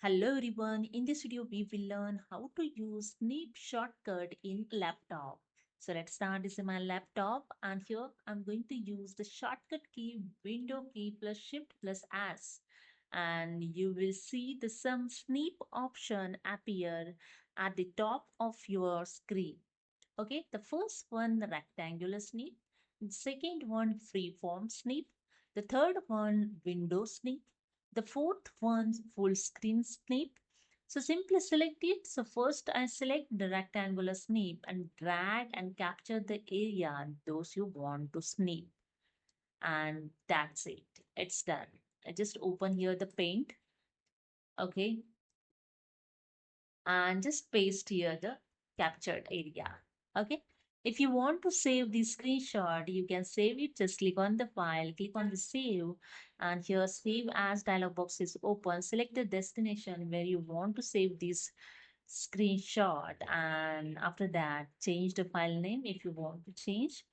Hello everyone, in this video we will learn how to use Snip shortcut in laptop. So let's start. This is my laptop and here I'm going to use the shortcut key window key plus shift plus S, and you will see the some Snip option appear at the top of your screen. Okay, the first one, the rectangular snip. The second one, freeform snip. The third one, window snip. The fourth one, full screen snip. So simply select it. So first I select the rectangular snip and drag and capture the area those you want to snip. And that's it. It's done. I just open here the paint. Okay, and just paste here the captured area. Okay. If you want to save the screenshot, you can save it. Just click on the file, click on the save, and here save as dialog box is open. Select the destination where you want to save this screenshot, and after that, change the file name if you want to change.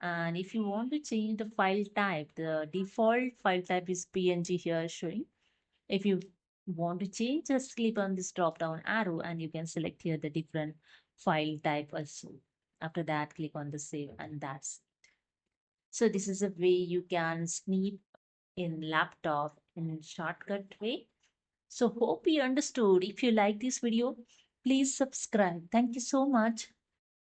And if you want to change the file type, the default file type is PNG here showing. If you want to change, just click on this drop down arrow and you can select here the different file type also. After that, click on the save and that's it. So this is a way you can snip in laptop in shortcut way. So hope you understood. If you like this video, please subscribe. Thank you so much.